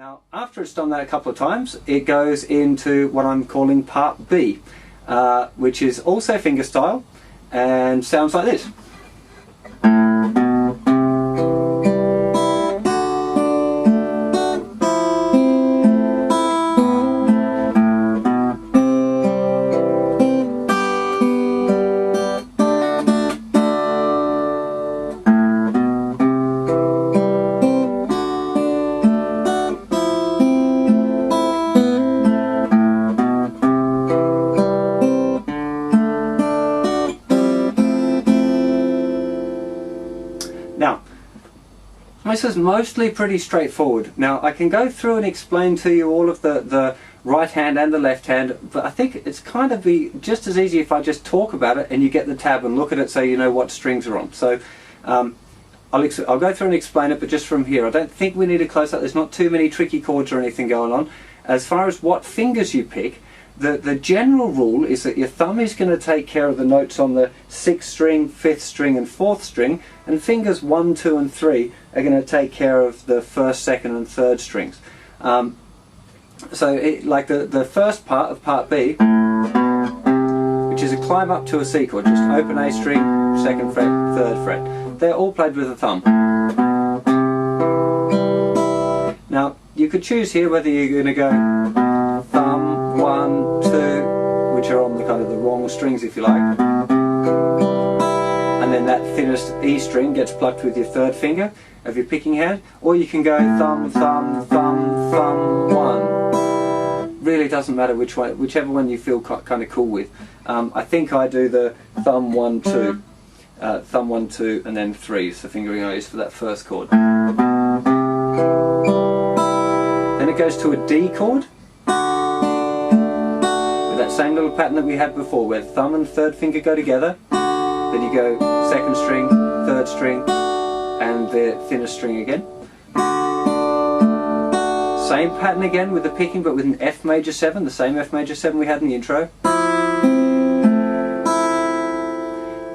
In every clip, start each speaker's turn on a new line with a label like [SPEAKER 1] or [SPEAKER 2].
[SPEAKER 1] Now, after it's done that a couple of times, it goes into what I'm calling part B, which is also fingerstyle and sounds like this. Now, this is mostly pretty straightforward. Now, I can go through and explain to you all of the right hand and the left hand, but I think it's kind of be just as easy if I just talk about it and you get the tab and look at it so you know what strings are on. So I'll go through and explain it, but just from here. I don't think we need a close-up. There's not too many tricky chords or anything going on. As far as what fingers you pick, the general rule is that your thumb is going to take care of the notes on the 6th string, 5th string and 4th string, and fingers 1, 2 and 3 are going to take care of the 1st, 2nd and 3rd strings. Like the first part of part B, which is a climb up to a C chord, just open A string, 2nd fret, 3rd fret. They're all played with the thumb. Now, you could choose here whether you're going to go thumb, 1, 2, which are on the kind of the wrong strings if you like, and then that thinnest E string gets plucked with your 3rd finger of your picking hand, or you can go thumb, thumb, thumb, thumb, 1. Really doesn't matter which one, whichever one you feel kind of cool with. I think I do the thumb, 1, 2, thumb, 1, 2 and then 3, so fingering I use for that first chord. Then it goes to a D chord, that same little pattern that we had before, where thumb and 3rd finger go together. Then you go 2nd string, 3rd string, and the thinnest string again. Same pattern again with the picking, but with an F major 7, the same F major 7 we had in the intro.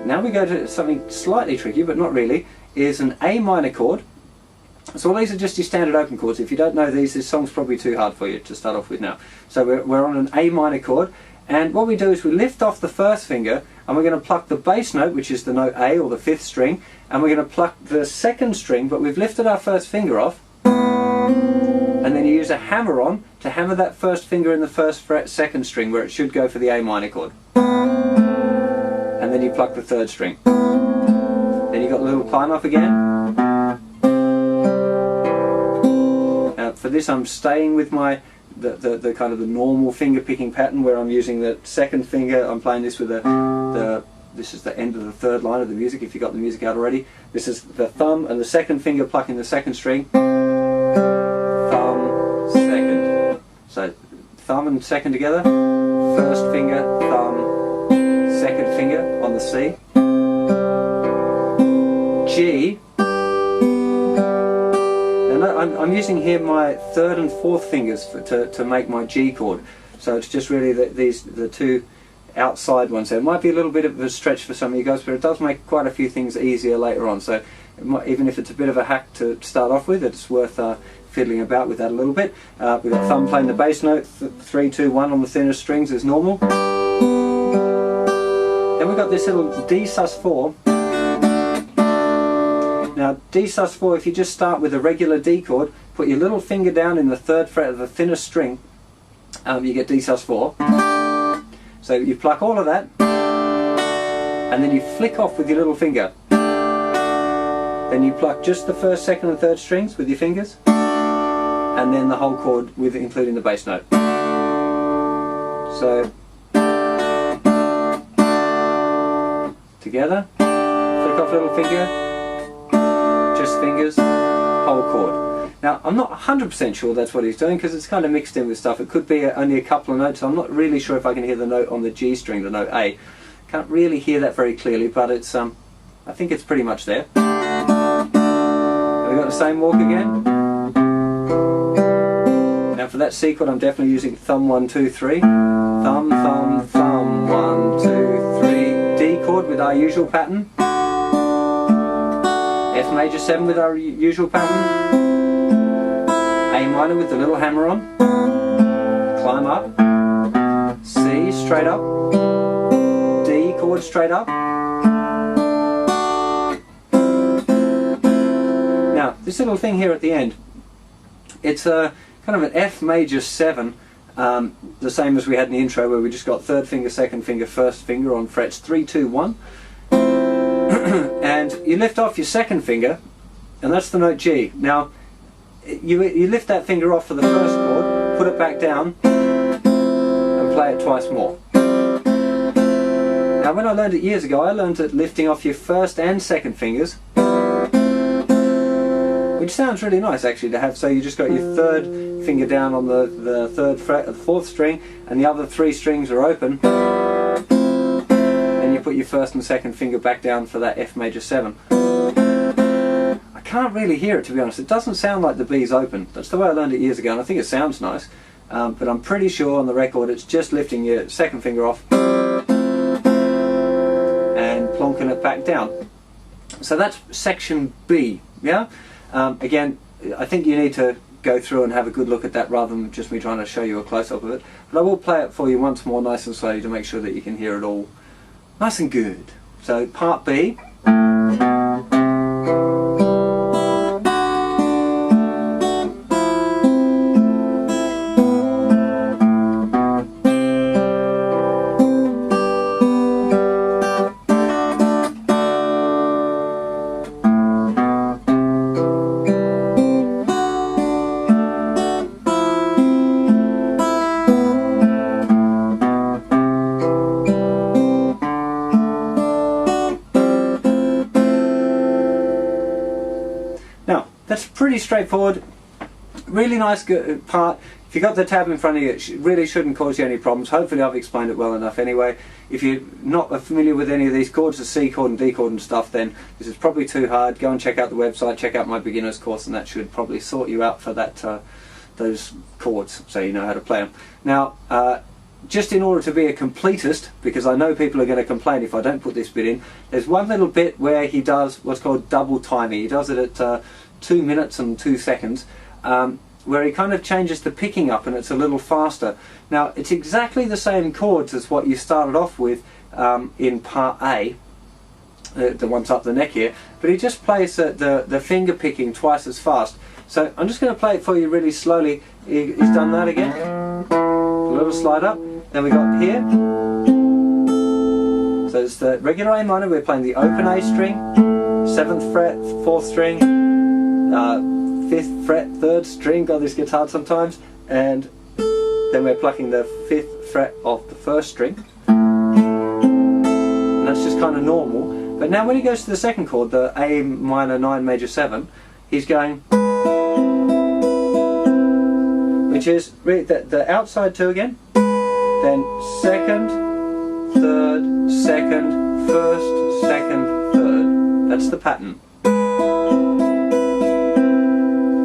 [SPEAKER 1] Now we go to something slightly tricky, but not really, is an A minor chord. So all these are just your standard open chords. If you don't know these, this song's probably too hard for you to start off with now. So we're on an A minor chord, and what we do is we lift off the 1st finger and we're going to pluck the bass note, which is the note A or the 5th string, and we're going to pluck the 2nd string, but we've lifted our 1st finger off, and then you use a hammer on to hammer that 1st finger in the 1st fret 2nd string where it should go for the A minor chord, and then you pluck the 3rd string. Then you got a little climb up again. For this I'm staying with my the kind of the normal finger picking pattern, where I'm using the 2nd finger. I'm playing this with this is the end of the 3rd line of the music if you got the music out already. This is the thumb and the 2nd finger plucking the 2nd string. Thumb, 2nd. So thumb and 2nd together. 1st finger, thumb, 2nd finger on the C. G. I'm using here my 3rd and 4th fingers to make my G chord, so it's just really the two outside ones. So it might be a little bit of a stretch for some of you guys, but it does make quite a few things easier later on. So even if it's a bit of a hack to start off with, it's worth fiddling about with that a little bit. We've got thumb playing the bass note, 3, 2, 1 on the thinnest strings as normal. Then we've got this little D sus4. Now D sus4, if you just start with a regular D chord, put your little finger down in the 3rd fret of the thinnest string, you get D sus4. So you pluck all of that, and then you flick off with your little finger. Then you pluck just the 1st, 2nd and 3rd strings with your fingers, and then the whole chord with including the bass note. So together, flick off little finger, just fingers, whole chord. Now I'm not 100% sure that's what he's doing, because it's kind of mixed in with stuff. It could be only a couple of notes. I'm not really sure if I can hear the note on the G string, the note A. Can't really hear that very clearly, but it's I think it's pretty much there. Have we got the same walk again? Now for that C chord I'm definitely using thumb, 1, 2, 3. Thumb, thumb, thumb, 1, 2, 3. D chord with our usual pattern. F major 7 with our usual pattern. A minor with the little hammer on, climb up, C straight up, D chord straight up. Now this little thing here at the end, it's a kind of an F major 7, the same as we had in the intro where we just got third finger, second finger, first finger on frets 3, 2, 1. And you lift off your second finger, and that's the note G. Now you lift that finger off for the first chord, put it back down, and play it twice more. Now when I learned it years ago, I learned it lifting off your first and second fingers, which sounds really nice actually to have. So you just got your third finger down on the third fret of the fourth string, and the other 3 strings are open, and you put your first and second finger back down for that F major 7. I can't really hear it, to be honest. It doesn't sound like the B's open. That's the way I learned it years ago, and I think it sounds nice, but I'm pretty sure on the record it's just lifting your second finger off and plonking it back down. So that's section B, yeah? Again, I think you need to go through and have a good look at that rather than just me trying to show you a close-up of it. But I will play it for you once more nice and slowly to make sure that you can hear it all nice and good. So part B. That's pretty straightforward, really nice part. If you've got the tab in front of you, it really shouldn't cause you any problems. Hopefully I've explained it well enough anyway. If you're not familiar with any of these chords, the C chord and D chord and stuff, then this is probably too hard. Go and check out the website, check out my beginner's course, and that should probably sort you out for that those chords, so you know how to play them. Now, just in order to be a completist, because I know people are going to complain if I don't put this bit in, there's one little bit where he does what's called double timing. He does it at 2 minutes and 2 seconds, where he kind of changes the picking up and it's a little faster. Now it's exactly the same chords as what you started off with in part A, the ones up the neck here, but he just plays the finger picking twice as fast. So I'm just going to play it for you really slowly. He's done that again, a little slide up, then we got here. So it's the regular A minor, we're playing the open A string, 7th fret, 4th string, 5th fret, 3rd string, God this gets hard sometimes, and then we're plucking the 5th fret of the 1st string, and that's just kind of normal. But now when he goes to the second chord, the A minor 9 major 7, he's going, which is really the outside 2 again, then 2nd, 3rd, 2nd, 1st, 2nd, 3rd. That's the pattern.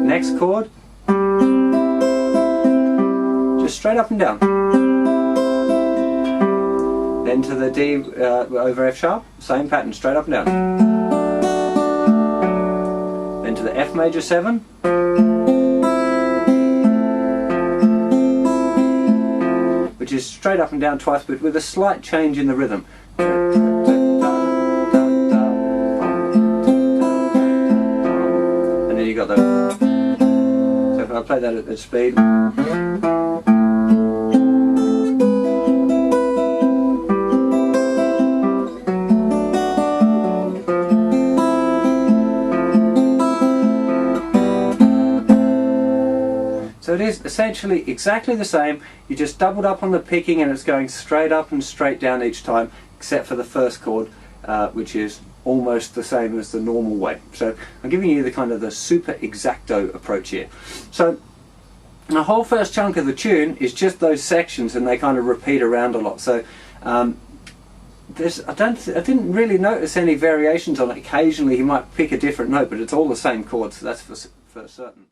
[SPEAKER 1] Next chord, just straight up and down. Then to the D over F sharp, same pattern, straight up and down. Then to the F major 7, which is straight up and down twice, but with a slight change in the rhythm. And then you got the. I'll play that at speed. So it is essentially exactly the same. You just doubled up on the picking and it's going straight up and straight down each time, except for the first chord, which is almost the same as the normal way. So I'm giving you the kind of the super exacto approach here. So the whole first chunk of the tune is just those sections, and they kind of repeat around a lot. So I didn't really notice any variations on it. Occasionally he might pick a different note, but it's all the same chords, so that's for certain.